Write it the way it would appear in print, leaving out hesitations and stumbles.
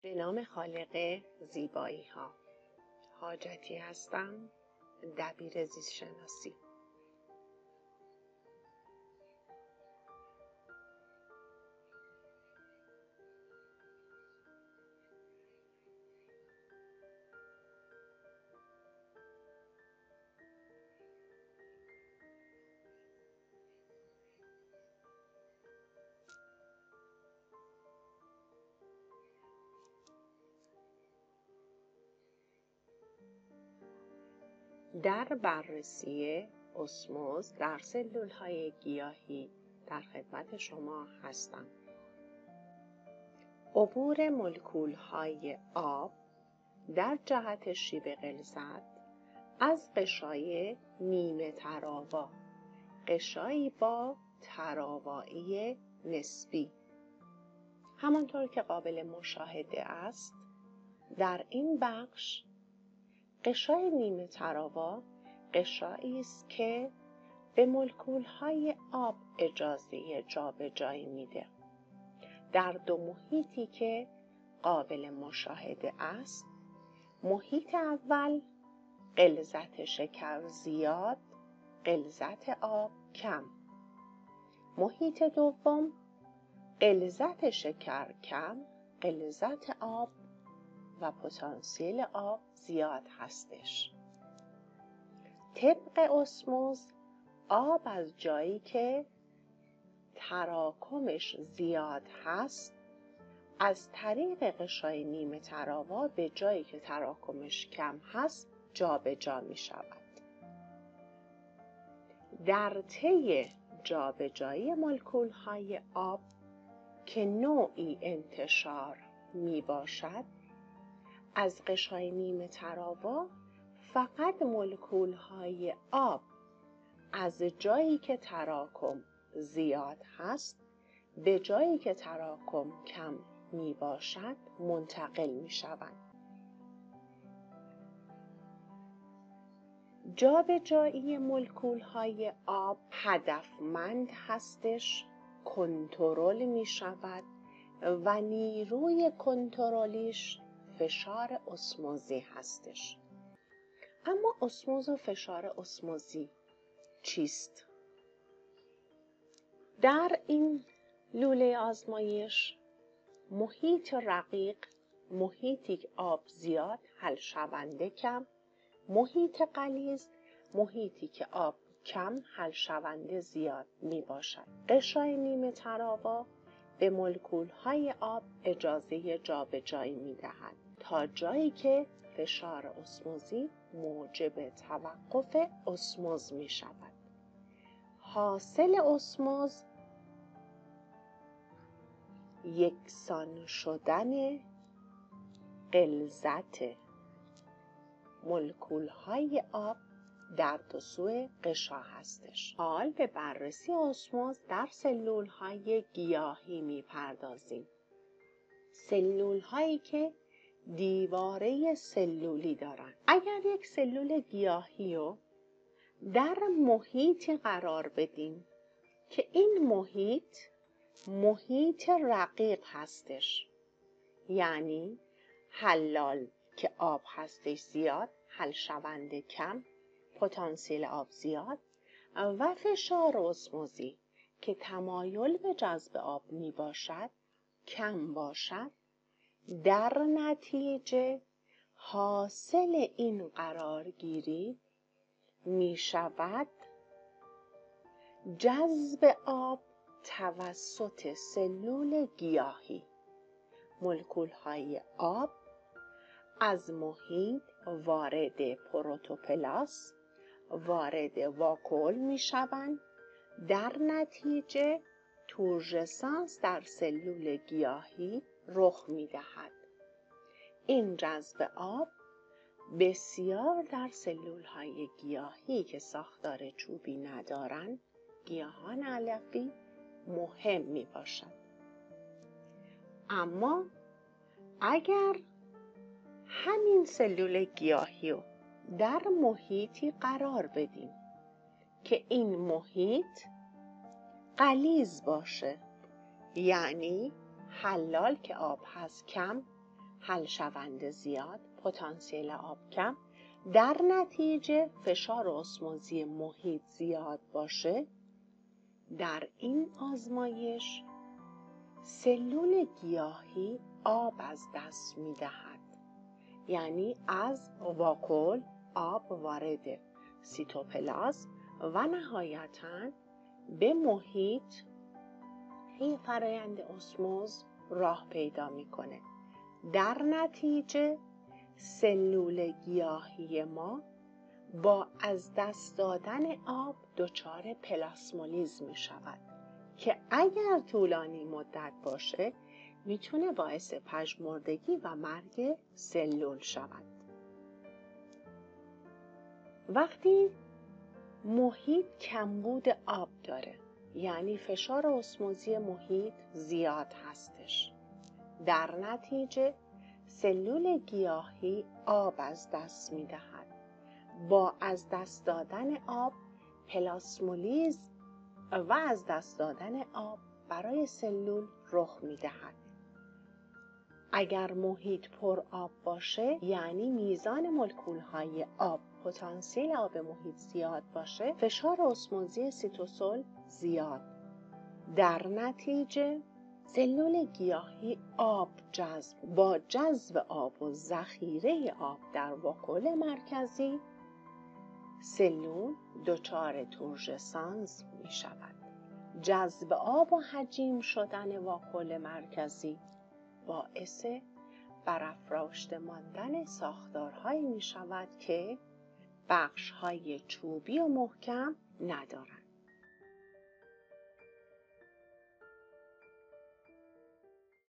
به نام خالق زیبایی ها. حاجتی هستم، دبیر زیست شناسی. در بررسی اسموز در سلول‌های گیاهی در خدمت شما هستم. عبور مولکول‌های آب در جهت شیب غلظت از غشای نیمه تراوا، غشایی با تراوایی نسبی، همانطور که قابل مشاهده است در این بخش، غشای نیمه تراوا غشایی است که به مولکول‌های آب اجازه جابجایی میده. در دو محیطی که قابل مشاهده است، محیط اول غلظت شکر زیاد، غلظت آب کم. محیط دوم غلظت شکر کم، غلظت آب و پتانسیل آب زیاد هستش. طبق اسموز، آب از جایی که تراکمش زیاد هست از طریق غشای نیمه تراوا به جایی که تراکمش کم هست جابجا می شود. در طی جابجایی مولکول‌های آب که نوعی انتشار می باشد، از غشای نیمه تراوا فقط مولکول‌های آب از جایی که تراکم زیاد هست به جایی که تراکم کم می باشد منتقل می شوند. جابجایی مولکول‌های آب هدفمند هستش، کنترل می شود و نیروی کنترلیش فشار اسموزی هستش. اما اسموز و فشار اسموزی چیست؟ در این لوله آزمایش محیط رقیق، محیطی که آب زیاد حل شونده کم، محیط غلیظ، محیطی که آب کم حل شونده زیاد می باشد. غشای نیمه تراوا به مولکول‌های آب اجازه جابجایی می دهد تا جایی که فشار اسموزی موجب توقف اسموز می شود. حاصل اسموز یکسان شدن غلظت مولکول‌های آب در دو سوی غشا هستش. حال به بررسی اسموز در سلول‌های گیاهی می‌پردازیم. سلول‌هایی که دیواره سلولی دارند. اگر یک سلول گیاهی رو در محیطی قرار بدیم که این محیط رقیق هستش، یعنی حلال که آب هستش زیاد، حل شونده کم، پتانسیل آب زیاد و فشار اسموزی که تمایل به جذب آب می باشد کم باشد، در نتیجه حاصل این قرارگیری می شود جذب آب توسط سلول گیاهی. مولکول‌های آب از محیط وارد پروتوپلاست، وارد واکول می شوند. در نتیجه تورژسانس در سلول گیاهی رخ می دهد. این جذب آب بسیار در سلول‌های گیاهی که ساختار چوبی ندارند، گیاهان علفی، مهم می باشد. اما اگر همین سلول گیاهی رو در محیطی قرار بدیم که این محیط غلیظ باشه، یعنی حلال که آب هست کم، حل شونده زیاد، پتانسیل آب کم، در نتیجه فشار اسموزی محیط زیاد باشه، در این آزمایش سلول گیاهی آب از دست می‌دهد. یعنی از واکول آب وارد سیتوپلازم و نهایتاً به محیط این فرایند اسموز راه پیدا میکنه. در نتیجه سلول گیاهی ما با از دست دادن آب دچار پلاسمولیز می شود که اگر طولانی مدت باشه میتونه باعث پژمردگی و مرگ سلول شود. وقتی محیط کمبود آب داره، یعنی فشار اسموزی محیط زیاد هستش، در نتیجه سلول گیاهی آب از دست می‌دهد. با از دست دادن آب پلاسمولیز و از دست دادن آب برای سلول رخ می‌دهد. اگر محیط پر آب باشه، یعنی میزان مولکول‌های آب، پتانسیل آب محیط زیاد باشه، فشار اسموزی سیتوسول زیاد. در نتیجه سلول گیاهی آب با جذب آب و ذخیره آب در واکول مرکزی، سلول دچار تورژسانس می شود. جذب آب و حجیم شدن واکول مرکزی باعث برافراشته ماندن ساختارهایی می شود که بخش‌های چوبی و محکم ندارند.